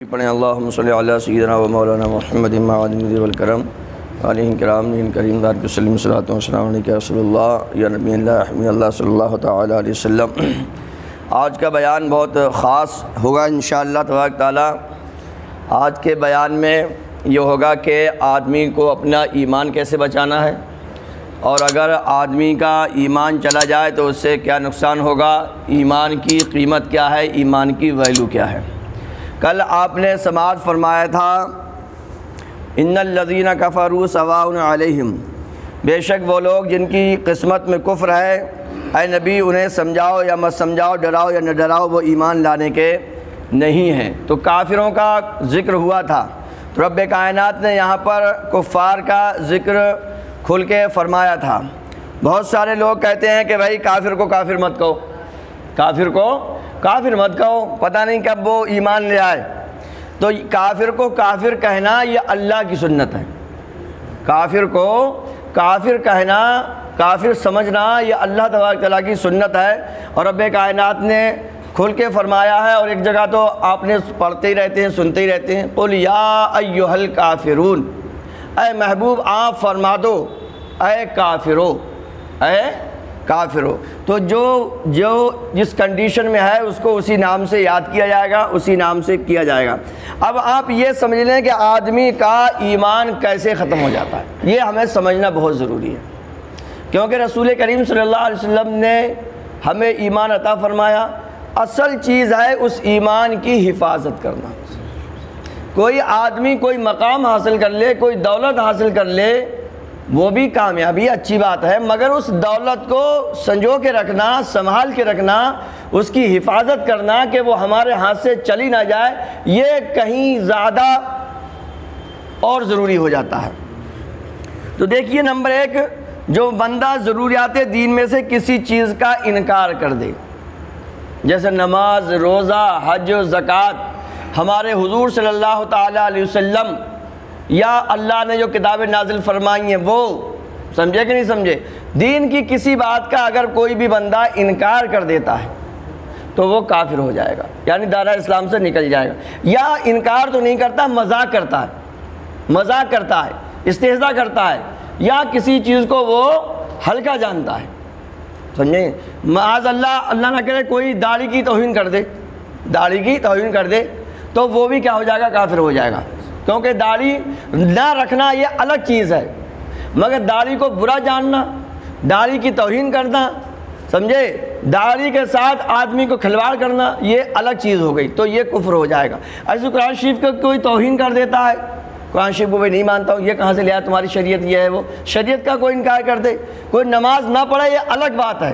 پڑھیں اللہم صلی علی سیدنا و مولانا محمد معدن والکرم علیہ کرام کریم دار کی وسلم صلاۃ و سلام علیک یا رسول اللہ یا نبی اللہ حبیب اللہ صلی اللہ تعالی علیہ وسلم۔ آج کا بیان بہت خاص ہوگا انشاءاللہ تبارک تعالی۔ آج کے بیان میں یہ ہوگا کہ آدمی کو اپنا ایمان کیسے بچانا ہے، اور اگر آدمی کا ایمان چلا جائے تو اس سے کیا نقصان ہوگا، ایمان کی قیمت کیا ہے، ایمان کی ویلیو کیا ہے۔ کل آپ نے سماعت فرمایا تھا ان الذین کفروا سواء علیہم، بے شک وہ لوگ جن کی قسمت میں کفر ہے، اے نبی انہیں سمجھاؤ یا مت سمجھاؤ، ڈراؤ یا نہ ڈراؤ، وہ ایمان لانے کے نہیں ہیں۔ تو کافروں کا ذکر ہوا تھا، تو رب کائنات نے یہاں پر کفار کا ذکر کھل کے فرمایا تھا۔ بہت سارے لوگ کہتے ہیں کہ بھائی کافر کو کافر مت کہو، کافر کو کافر مت کہو، پتہ نہیں کب وہ ایمان لے آئے۔ تو کافر کو کافر کہنا یہ اللہ کی سنت ہے، کافر کو کافر کہنا، کافر سمجھنا یہ اللہ تبارک تعالیٰ کی سنت ہے، اور رب کائنات نے کھل کے فرمایا ہے۔ اور ایک جگہ تو آپ نے پڑھتے ہی رہتے ہیں، سنتے ہی رہتے ہیں، قل یا ایھا الکافرون، اے محبوب آپ فرما دو اے کافرو، اے کافرو۔ تو جو جس کنڈیشن میں ہے اس کو اسی نام سے یاد کیا جائے گا، اسی نام سے کیا جائے گا۔ اب آپ یہ سمجھ لیں کہ آدمی کا ایمان کیسے ختم ہو جاتا ہے، یہ ہمیں سمجھنا بہت ضروری ہے، کیونکہ رسول کریم صلی اللہ علیہ وسلم نے ہمیں ایمان عطا فرمایا۔ اصل چیز ہے اس ایمان کی حفاظت کرنا۔ کوئی آدمی کوئی مقام حاصل کر لے، کوئی دولت حاصل کر لے، وہ بھی کامیابی اچھی بات ہے، مگر اس دولت کو سنجو کے رکھنا، سنبھال کے رکھنا، اس کی حفاظت کرنا کہ وہ ہمارے ہاتھ سے چلی نہ جائے، یہ کہیں زیادہ اور ضروری ہو جاتا ہے۔ تو دیکھیے نمبر ایک، جو بندہ ضروریات دین میں سے کسی چیز کا انکار کر دے، جیسے نماز، روزہ، حج و زکوٰۃ، ہمارے حضور صلی اللہ تعالی علیہ وسلم یا اللہ نے جو کتابیں نازل فرمائی ہیں وہ، سمجھے کہ نہیں سمجھے، دین کی کسی بات کا اگر کوئی بھی بندہ انکار کر دیتا ہے تو وہ کافر ہو جائے گا، یعنی دائرہ اسلام سے نکل جائے گا۔ یا انکار تو نہیں کرتا، مذاق کرتا ہے، مذاق کرتا ہے، استہزاء کرتا ہے، یا کسی چیز کو وہ ہلکا جانتا ہے، سمجھیں۔ معاذ اللہ، اللہ نہ کرے کوئی داڑھی کی توہین کر دے، داڑھی کی توہین کر دے تو وہ بھی کیا ہو جائے گا، کافر ہو جائے گا، کیونکہ داڑھی نہ رکھنا یہ الگ چیز ہے، مگر داڑھی کو برا جاننا، داڑھی کی توہین کرنا، سمجھے، داڑھی کے ساتھ آدمی کو کھلواڑ کرنا، یہ الگ چیز ہو گئی، تو یہ کفر ہو جائے گا۔ ایسے قرآن شریف کا کوئی توہین کر دیتا ہے، قرآن شریف کو میں نہیں مانتا ہوں، یہ کہاں سے لیا تمہاری شریعت یہ ہے وہ، شریعت کا کوئی انکار کر دے، کوئی نماز نہ پڑھے، یہ الگ بات ہے،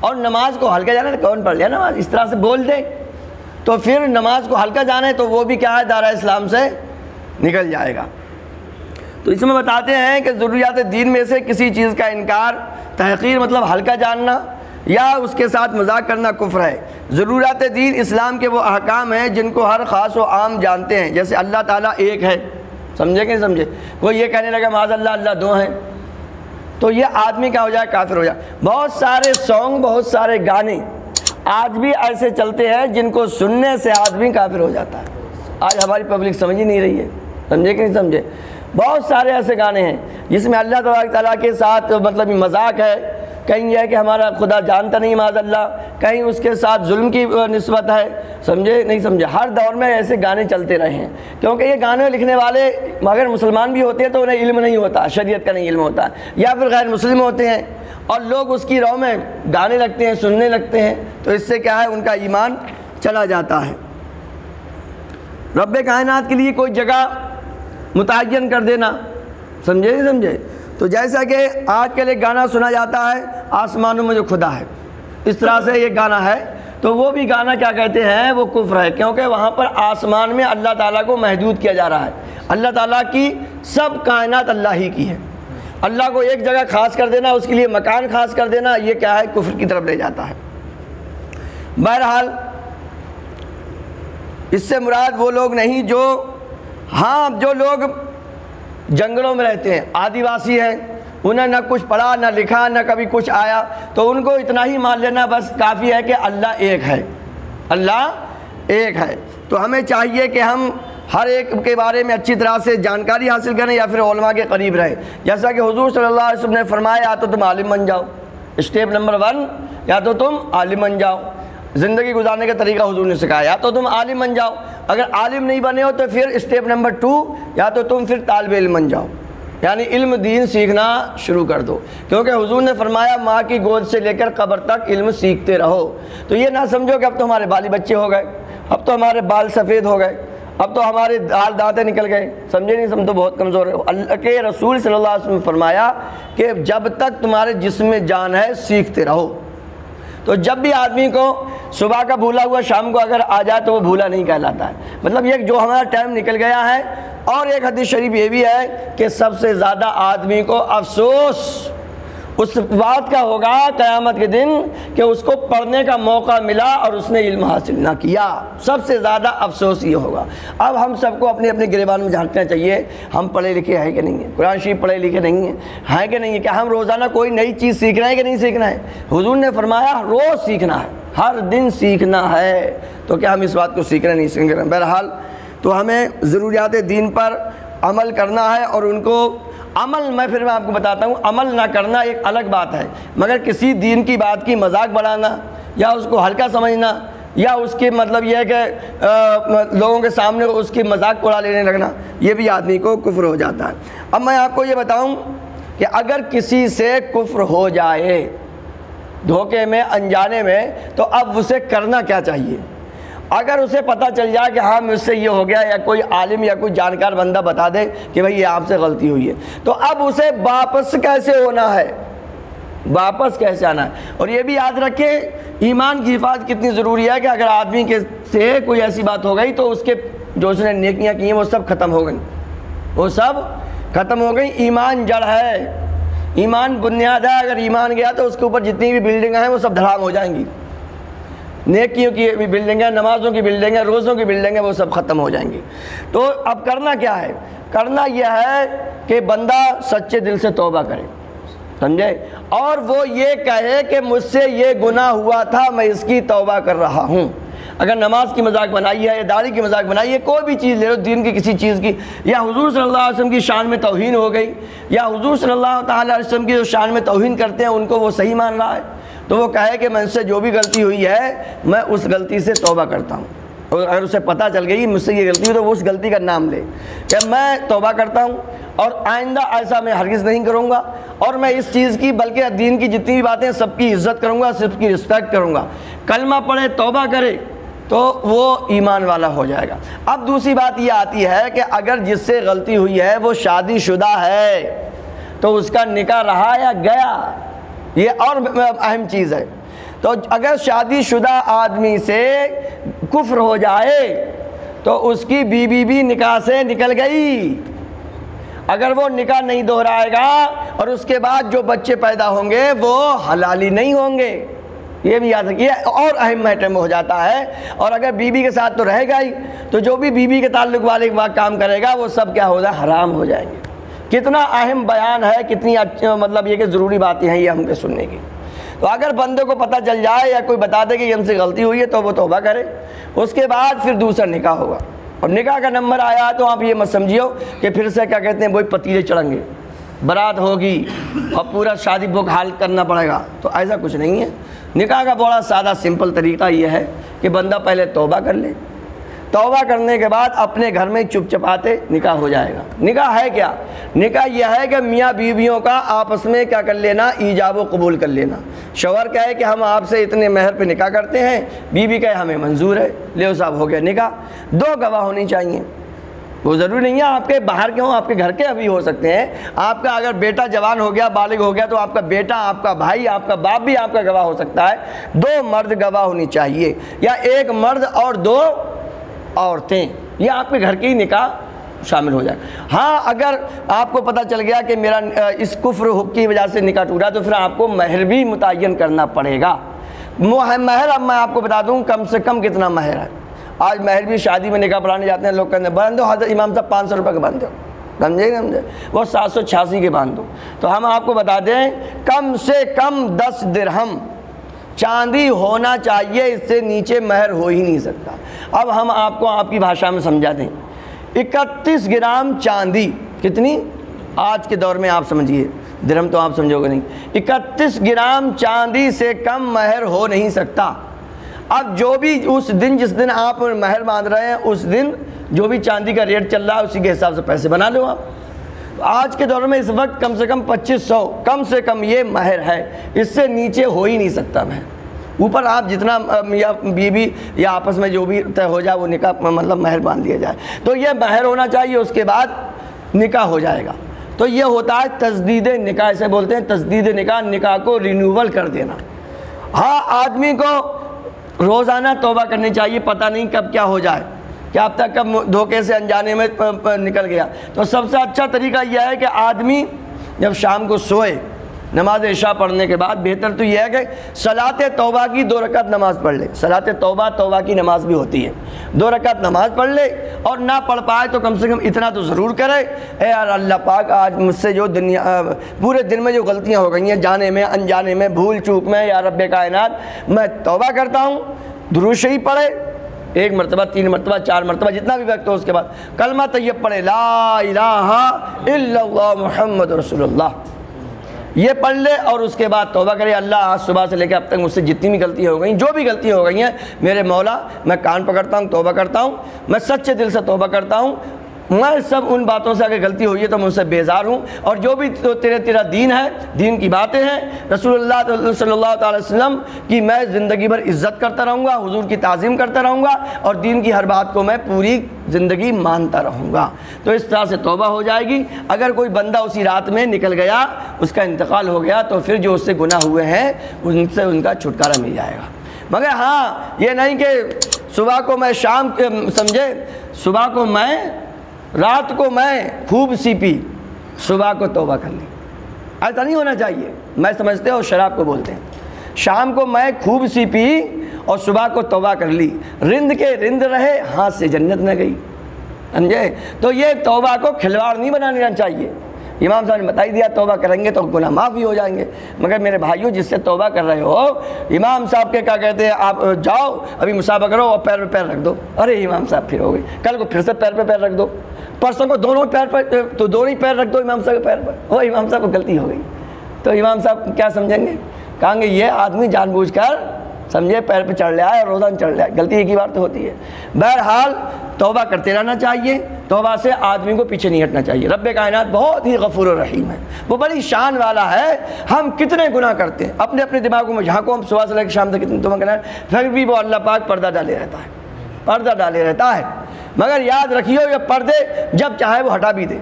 اور نماز کو ہلکا جانا، کون پڑھ لیا نماز، اس طرح سے بول دے تو پھر نماز کو ہلکا جانے تو وہ بھی کیا ہے، دائرہ اسلام سے نکل جائے گا۔ تو اس میں بتاتے ہیں کہ ضروریات دین میں سے کسی چیز کا انکار، تحقیر مطلب ہلکا جاننا یا اس کے ساتھ مذاق کرنا کفر ہے۔ ضروریات دین اسلام کے وہ احکام ہیں جن کو ہر خاص و عام جانتے ہیں، جیسے اللہ تعالیٰ ایک ہے، سمجھے کہ نہیں سمجھے۔ کوئی یہ کہنے لگا معاذ اللہ اللہ دو ہیں، تو یہ آدمی کیا ہو جائے، کافر ہو جائے۔ بہت سارے سانگ، بہت سارے گانے آج بھی ایسے چلتے ہیں جن کو سننے سے آدمی کافر ہو جاتا ہے۔ آج ہماری پبلک سمجھ ہی نہیں رہی ہے، سمجھے کہ نہیں سمجھے۔ بہت سارے ایسے گانے ہیں جس میں اللہ تبارک تعالیٰ کے ساتھ مطلب مذاق ہے، کہیں یہ ہے کہ ہمارا خدا جانتا نہیں معاذ اللہ، کہیں اس کے ساتھ ظلم کی نسبت ہے، سمجھے نہیں سمجھے۔ ہر دور میں ایسے گانے چلتے رہے ہیں، کیونکہ یہ گانے لکھنے والے اگر مسلمان بھی ہوتے ہیں تو انہیں علم نہیں ہوتا، شریعت کا نہیں علم ہوتا، یا پھر غیر مسلم ہوتے ہیں، اور لوگ اس کی رو میں گانے لگتے ہیں، سننے لگتے ہیں، تو اس سے کیا ہے، ان کا ایمان چلا جاتا ہے۔ رب کائنات کے لیے کوئی جگہ متعین کر دینا، سمجھے نہیں سمجھے۔ تو جیسا کہ آج کل ایک گانا سنا جاتا ہے، آسمانوں میں جو خدا ہے، اس طرح سے ایک گانا ہے، تو وہ بھی گانا کیا کہتے ہیں، وہ کفر ہے، کیونکہ وہاں پر آسمان میں اللہ تعالیٰ کو محدود کیا جا رہا ہے۔ اللہ تعالیٰ کی سب کائنات اللہ ہی کی ہے، اللہ کو ایک جگہ خاص کر دینا، اس کے لیے مکان خاص کر دینا، یہ کیا ہے، کفر کی طرف لے جاتا ہے۔ بہرحال اس سے مراد وہ لوگ نہیں جو، ہاں جو لوگ جنگلوں میں رہتے ہیں، آدیواسی ہیں، انہیں نہ کچھ پڑھا نہ لکھا نہ کبھی کچھ آیا، تو ان کو اتنا ہی مان لینا بس کافی ہے کہ اللہ ایک ہے، اللہ ایک ہے۔ تو ہمیں چاہیے کہ ہم ہر ایک کے بارے میں اچھی طرح سے جانکاری حاصل کریں یا پھر علماء کے قریب رہیں. جیسا کہ حضور صلی اللہ علیہ وسلم نے فرمایا یا تو تم عالم بن جاؤ، اسٹیپ نمبر 1 یا تو تم عالم بن جاؤ. زندگی گزارنے کا طریقہ حضور نے سکھایا یا تو تم عالم بن جاؤ، اگر عالم نہیں بنے ہو تو پھر اسٹیپ نمبر 2 یا تو تم پھر طالب علم بن جاؤ، یعنی علم دین سیکھنا شروع کر دو. کیونکہ حضور نے فرمایا ماں کی گود سے لے کر قبر تک علم سیکھتے رہو. تو یہ نہ سمجھو کہ اب تو ہمارے بالی بچے ہو گئے، اب تو ہمارے بال سفید ہو گئے، اب تو ہمارے دانتیں نکل گئے، سمجھے نہیں، ہم تو بہت کمزور ہے. اللہ کے رسول صلی اللہ علیہ وسلم نے فرمایا کہ جب تک تمہارے جسم میں جان ہے سیکھتے رہو. تو جب بھی آدمی کو صبح کا بھولا ہوا شام کو اگر آ جائے تو وہ بھولا نہیں کہلاتا ہے، مطلب یہ جو ہمارا ٹائم نکل گیا ہے. اور ایک حدیث شریف یہ بھی ہے کہ سب سے زیادہ آدمی کو افسوس اس بات کا ہوگا قیامت کے دن کہ اس کو پڑھنے کا موقع ملا اور اس نے علم حاصل نہ کیا. سب سے زیادہ افسوس یہ ہوگا. اب ہم سب کو اپنے اپنے گریبان میں جھانکنا چاہیے، ہم پڑھے لکھے ہیں کہ نہیں ہیں، قرآن شریف پڑھے لکھے نہیں ہیں کہ نہیں ہیں، کیا ہم روزانہ کوئی نئی چیز سیکھ رہے ہیں کہ نہیں سیکھنا ہے. حضور نے فرمایا روز سیکھنا ہے، ہر دن سیکھنا ہے. تو کیا ہم اس بات کو سیکھ رہے نہیں سیکھ رہے؟ بہرحال تو ہمیں ضروریات دین پر عمل کرنا ہے، اور ان کو عمل میں آپ کو بتاتا ہوں، عمل نہ کرنا ایک الگ بات ہے، مگر کسی دین کی بات کی مذاق بڑھانا یا اس کو ہلکا سمجھنا یا اس کے مطلب یہ ہے کہ لوگوں کے سامنے اس کی مذاق اڑا لینے لگنا، یہ بھی آدمی کو کفر ہو جاتا ہے. اب میں آپ کو یہ بتاؤں کہ اگر کسی سے کفر ہو جائے دھوکے میں انجانے میں تو اب اسے کرنا کیا چاہیے؟ اگر اسے پتہ چل جائے کہ ہاں مجھ سے یہ ہو گیا، یا کوئی عالم یا کوئی جانکار بندہ بتا دے کہ بھئی یہ آپ سے غلطی ہوئی ہے، تو اب اسے واپس کیسے ہونا ہے، واپس کیسے آنا ہے. اور یہ بھی یاد رکھیں ایمان کی حفاظت کتنی ضروری ہے کہ اگر آدمی کے سے کوئی ایسی بات ہو گئی تو اس کے جو اس نے نیکیاں کی ہیں وہ سب ختم ہو گئیں، وہ سب ختم ہو گئی. ایمان جڑ ہے، ایمان بنیاد ہے. اگر ایمان گیا تو اس کے اوپر جتنی بھی بلڈنگیں ہیں وہ سب دھڑام ہو جائیں گی. نیکیوں کی بھی بلڈنگیں، نمازوں کی بلڈنگیں، روزوں کی بلڈنگیں، وہ سب ختم ہو جائیں گی. تو اب کرنا کیا ہے؟ کرنا یہ ہے کہ بندہ سچے دل سے توبہ کرے، سمجھے، اور وہ یہ کہے کہ مجھ سے یہ گناہ ہوا تھا، میں اس کی توبہ کر رہا ہوں. اگر نماز کی مذاق بنائی ہے یا داڑھی کی مذاق بنائی ہے، کوئی بھی چیز لے لو دین کی کسی چیز کی، یا حضور صلی اللہ علیہ وسلم کی شان میں توہین ہو گئی، یا حضور صلی اللہ تعالیٰ علیہ وسلم کی جو شان میں توہین کرتے ہیں ان کو وہ صحیح مان رہا ہے، تو وہ کہے کہ میں سے جو بھی غلطی ہوئی ہے میں اس غلطی سے توبہ کرتا ہوں. اور اگر اسے پتہ چل گئی مجھ سے یہ غلطی ہوئی تو وہ اس غلطی کا نام لے کہ میں توبہ کرتا ہوں اور آئندہ ایسا میں ہرگز نہیں کروں گا، اور میں اس چیز کی بلکہ دین کی جتنی بھی باتیں سب کی عزت کروں گا، سب کی رسپیکٹ کروں گا. کلمہ پڑھے، توبہ کرے تو وہ ایمان والا ہو جائے گا. اب دوسری بات یہ آتی ہے کہ اگر جس سے غلطی ہوئی ہے وہ شادی شدہ ہے تو اس کا نکاح رہا یا گیا، یہ اور اہم چیز ہے. تو اگر شادی شدہ آدمی سے کفر ہو جائے تو اس کی بیوی بھی نکاح سے نکل گئی. اگر وہ نکاح نہیں دہرائے گا اور اس کے بعد جو بچے پیدا ہوں گے وہ حلالی نہیں ہوں گے. یہ بھی یاد رکھیے، اور اہم میٹر میں ہو جاتا ہے. اور اگر بیوی کے ساتھ تو رہے گا ہی، تو جو بھی بیوی کے تعلق والے کام کرے گا وہ سب کیا ہو جائے، حرام ہو جائیں گے. کتنا اہم بیان ہے، کتنی مطلب یہ کہ ضروری باتیں ہیں یہ ہم کے سننے کی. تو اگر بندے کو پتہ چل جائے یا کوئی بتا دے کہ یہ ہم سے غلطی ہوئی ہے تو وہ توبہ کرے، اس کے بعد پھر دوسرا نکاح ہوگا. اور نکاح کا نمبر آیا تو آپ یہ مت سمجھیو کہ پھر سے کیا کہتے ہیں وہی پتیلے چڑھیں گے، برات ہوگی اور پورا شادی بھوگ حال کرنا پڑے گا. تو ایسا کچھ نہیں ہے. نکاح کا بڑا سادہ سمپل طریقہ یہ ہے کہ بندہ پہلے توبہ کر لے، توبہ کرنے کے بعد اپنے گھر میں چپ چپاتے نکاح ہو جائے گا. نکاح ہے کیا؟ نکاح یہ ہے کہ میاں بیویوں کا آپس میں کیا کر لینا، ایجاب و قبول کر لینا. شوہر کہے کہ ہم آپ سے اتنے مہر پہ نکاح کرتے ہیں، بیوی کہے ہمیں منظور ہے، لے صاحب ہو گیا نکاح. دو گواہ ہونی چاہیے. وہ ضروری نہیں ہے آپ کے باہر کے ہوں، آپ کے گھر کے ابھی ہو سکتے ہیں. آپ کا اگر بیٹا جوان ہو گیا، بالغ ہو گیا، تو آپ کا بیٹا، آپ کا بھائی، آپ کا باپ بھی آپ کا گواہ ہو سکتا ہے. دو مرد گواہ ہونی چاہیے، یا ایک مرد اور دو عورتیں، یہ آپ کے گھر کے ہی نکاح شامل ہو جائے. ہاں اگر آپ کو پتہ چل گیا کہ میرا اس کفر کی وجہ سے نکاح ٹوٹا تو پھر آپ کو مہر بھی متعین کرنا پڑے گا. مہر اب میں آپ کو بتا دوں کم سے کم کتنا مہر ہے. آج مہر بھی شادی میں نکاح پڑھانے جاتے ہیں لوگ، کہتے ہیں باندھ دو حضرت امام صاحب 500 روپے کے باندھ دو، سمجھے، وہ 786 کے باندھ دو. تو ہم آپ کو بتا دیں کم سے کم 10 درہم چاندی ہونا چاہیے، اس سے نیچے مہر ہو ہی نہیں سکتا. اب ہم آپ کو آپ کی بھاشا میں سمجھا دیں. 31 گرام چاندی کتنی آج کے دور میں آپ سمجھیے, درہم تو آپ سمجھو گے نہیں, 31 گرام چاندی سے کم مہر ہو نہیں سکتا. اب جو بھی اس دن جس دن آپ مہر باندھ رہے ہیں اس دن جو بھی چاندی کا ریٹ چل رہا ہے اسی کے حساب سے پیسے بنا لو آپ. آج کے دور میں اس وقت کم سے کم 2500 کم سے کم یہ مہر ہے, اس سے نیچے ہو ہی نہیں سکتا مہر. اوپر آپ جتنا یا بیوی یا آپس میں جو بھی طے ہو جائے وہ نکاح مطلب مہر باندھ دیا جائے, تو یہ مہر ہونا چاہیے, اس کے بعد نکاح ہو جائے گا. تو یہ ہوتا ہے تجدید نکاح, اسے بولتے ہیں تجدید نکاح, نکاح کو رینیول کر دینا. ہاں آدمی کو روزانہ توبہ کرنی چاہیے, پتہ نہیں کب کیا ہو جائے, کیا اب تک کب دھوکے سے انجانے میں نکل گیا. تو سب سے اچھا طریقہ یہ ہے کہ آدمی جب شام کو سوئے نماز عشاء پڑھنے کے بعد بہتر تو یہ ہے کہ صلاۃ توبہ کی 2 رکعت نماز پڑھ لے. صلاۃ توبہ توبہ کی نماز بھی ہوتی ہے, 2 رکعت نماز پڑھ لے, اور نہ پڑھ پائے تو کم سے کم اتنا تو ضرور کرے, اے یار اللہ پاک آج مجھ سے جو پورے دن میں جو غلطیاں ہو گئی ہیں, جانے میں انجانے میں بھول چوک میں, یا رب کائنات میں توبہ کرتا ہوں. درود شریف پڑھے 1 مرتبہ 3 مرتبہ 4 مرتبہ جتنا بھی وقت ہو, اس کے بعد کلمہ طیب پڑھے لا الہ الا اللہ محمد رسول اللہ, یہ پڑھ لے, اور اس کے بعد توبہ کرے. اللہ آج صبح سے لے کے اب تک مجھ سے جتنی بھی غلطیاں ہو گئیں, جو بھی غلطیاں ہو گئی ہیں, میرے مولا میں کان پکڑتا ہوں, توبہ کرتا ہوں, میں سچے دل سے توبہ کرتا ہوں, میں سب ان باتوں سے اگر غلطی ہوئی ہے تو مجھ سے بیزار ہوں, اور جو بھی تیرا دین ہے, دین کی باتیں ہیں, رسول اللہ صلی اللہ تعالی وسلم کی میں زندگی بھر عزت کرتا رہوں گا, حضور کی تعظیم کرتا رہوں گا, اور دین کی ہر بات کو میں پوری زندگی مانتا رہوں گا. تو اس طرح سے توبہ ہو جائے گی. اگر کوئی بندہ اسی رات میں نکل گیا, اس کا انتقال ہو گیا, تو پھر جو اس سے گناہ ہوئے ہیں ان سے ان کا چھٹکارا مل جائے گا. مگر ہاں یہ نہیں کہ صبح کو میں شام سمجھے, صبح کو میں رات کو میں خوب سی پی, صبح کو توبہ کر لی, ایسا نہیں ہونا چاہیے. میں سمجھتے ہو شراب کو بولتے ہیں. شام کو میں خوب سی پی اور صبح کو توبہ کر لی, رند کے رند رہے, ہاتھ سے جنت نہ گئی, سمجھے. تو یہ توبہ کو کھلواڑ نہیں بنانا چاہیے. امام صاحب نے بتا ہی دیا توبہ کریں گے تو گناہ معاف ہی ہو جائیں گے. مگر میرے بھائیوں, جس سے توبہ کر رہے ہو, امام صاحب کے کیا کہتے ہیں, آپ جاؤ ابھی مسابقہ کرو اور پیر پہ پیر رکھ دو, ارے امام صاحب پھر ہو گئی, کل کو پھر سے پیر پہ پیر رکھ دو, پرسوں کو دونوں پیر پر, تو دونوں ہی پیر رکھ دو امام صاحب کے پیر پر, وہ امام صاحب کو غلطی ہو گئی. تو امام صاحب کیا سمجھیں گے, کہیں گے یہ آدمی جان بوجھ کر سمجھے پیر پہ چڑھ لیا ہے اور روزانہ چڑھ لیا ہے, غلطی ایک ہی بار تو ہوتی ہے. بہرحال توبہ کرتے رہنا چاہیے, توبہ سے آدمی کو پیچھے نہیں ہٹنا چاہیے. رب کائنات بہت ہی غفور و رحیم ہے, وہ بڑی شان والا ہے. ہم کتنے گناہ کرتے ہیں اپنے اپنے دماغوں میں, جہاں کو ہم صبح سے لے کے شام تک کتنے توبہ کرنا ہے, پھر بھی وہ اللہ پاک پردہ ڈالے رہتا ہے, پردہ ڈالے رہتا ہے. مگر یاد رکھیے یہ پردے جب چاہے وہ ہٹا بھی دے,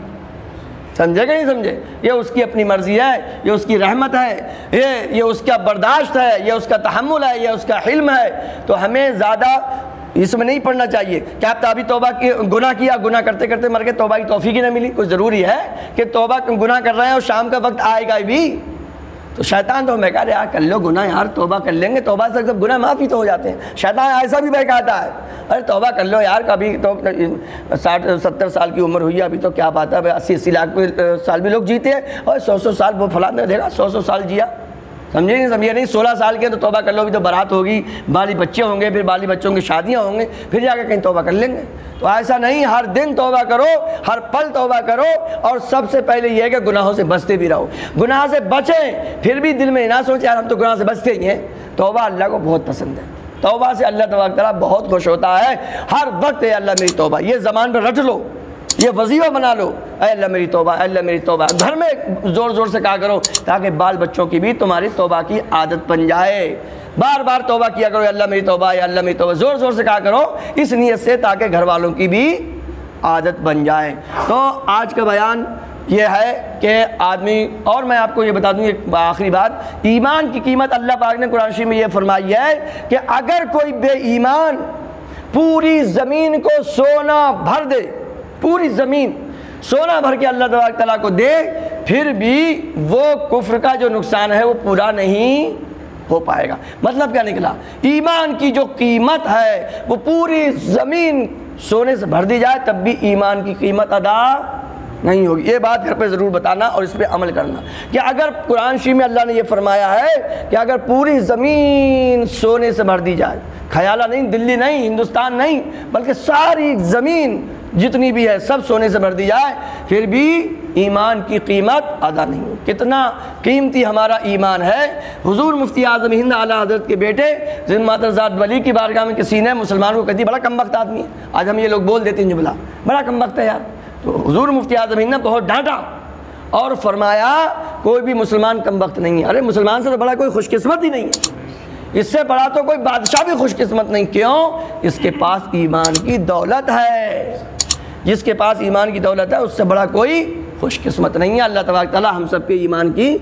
سمجھے کہ نہیں سمجھے. یہ اس کی اپنی مرضی ہے, یہ اس کی رحمت ہے, یہ اس کا برداشت ہے, یہ اس کا تحمل ہے, یہ اس کا حلم ہے. تو ہمیں زیادہ اس میں نہیں پڑھنا چاہیے کہ آپ ابھی توبہ کی گناہ کیا, گناہ کرتے کرتے مر گئے, توبہ کی توفیق ہی نہ ملی. کوئی ضروری ہے کہ توبہ گناہ کر رہے ہیں اور شام کا وقت آئے گا بھی, تو شیطان تو ہمیں کہہ رہے یار کر لو گناہ, یار توبہ کر لیں گے, توبہ سے سب گناہ معافی تو ہو جاتے ہیں. شیطان ایسا بھی بہکاتا ہے, ارے توبہ کر لو یار, کبھی تو 60-70 سال کی عمر ہوئی ہے, ابھی تو کیا بات ہے, 80-80 لاکھ سال بھی لوگ جیتے ہیں, اور 100 سال وہ فلاں نے دیکھا 100 سال جیا, سمجھے نہیں سمجھے نہیں. 16 سال کے تو توبہ کر لو, بھی تو برات ہوگی, بالی بچے ہوں گے, پھر بالی بچوں کی شادیاں ہوں گے, پھر جا کے کہیں توبہ کر لیں گے. تو ایسا نہیں, ہر دن توبہ کرو, ہر پل توبہ کرو, اور سب سے پہلے یہ ہے کہ گناہوں سے بچتے بھی رہو. گناہ سے بچیں, پھر بھی دل میں نہ سوچیں یار ہم تو گناہ سے بچتے ہی ہیں. توبہ اللہ کو بہت پسند ہے, توبہ سے اللہ تبارک تعالیٰ بہت خوش ہوتا ہے. ہر وقت اے اللہ میری توبہ, یہ زبان پہ رٹ لو, یہ وظیفہ بنا لو, اے اللہ میری توبہ, اے اللہ میری توبہ. گھر میں زور زور سے کہا کرو تاکہ بال بچوں کی بھی تمہاری توبہ کی عادت بن جائے. بار بار توبہ کیا کرو, اے اللہ میری توبہ, اے اللہ میری توبہ, زور زور سے کہا کرو اس نیت سے تاکہ گھر والوں کی بھی عادت بن جائے. تو آج کا بیان یہ ہے کہ آدمی, اور میں آپ کو یہ بتا دوں ایک آخری بات, ایمان کی قیمت اللہ پاک نے قرآن شریف میں یہ فرمائی ہے کہ اگر کوئی بے ایمان پوری زمین کو سونا بھر دے, پوری زمین سونا بھر کے اللہ تبارک تعالیٰ کو دے, پھر بھی وہ کفر کا جو نقصان ہے وہ پورا نہیں ہو پائے گا. مطلب کیا نکلا, ایمان کی جو قیمت ہے وہ پوری زمین سونے سے بھر دی جائے تب بھی ایمان کی قیمت ادا نہیں ہوگی۔ یہ بات گھر پہ ضرور بتانا اور اس پہ عمل کرنا کہ اگر قرآن شریف میں اللہ نے یہ فرمایا ہے کہ اگر پوری زمین سونے سے بھر دی جائے، خیالہ نہیں، دلی نہیں، ہندوستان نہیں، بلکہ ساری زمین جتنی بھی ہے سب سونے سے بھر دی جائے، پھر بھی ایمان کی قیمت ادا نہیں ہو۔ کتنا قیمتی ہمارا ایمان ہے۔ حضور مفتی اعظم ہند اعلیٰ حضرت کے بیٹے ذمہ ماترزاد ولی کی بارگاہ میں کسی نے مسلمانوں کو کہتی بڑا کم وقت آدمی ہے۔ آج ہم یہ لوگ بول دیتے ہیں جملہ بڑا کم وقت ہے یار، تو حضور مفتی اعظم ہند نے بہت ڈانٹا اور فرمایا کوئی بھی مسلمان کم وقت نہیں ہے۔ ارے مسلمان سے تو بڑا کوئی خوش قسمت ہی نہیں ہے، اس سے بڑا تو کوئی بادشاہ بھی خوش قسمت نہیں۔ کیوں؟ اس کے پاس ایمان کی دولت ہے، جس کے پاس ایمان کی دولت ہے اس سے بڑا کوئی خوش قسمت نہیں ہے۔ اللہ تبارک تعالی ہم سب کے ایمان کی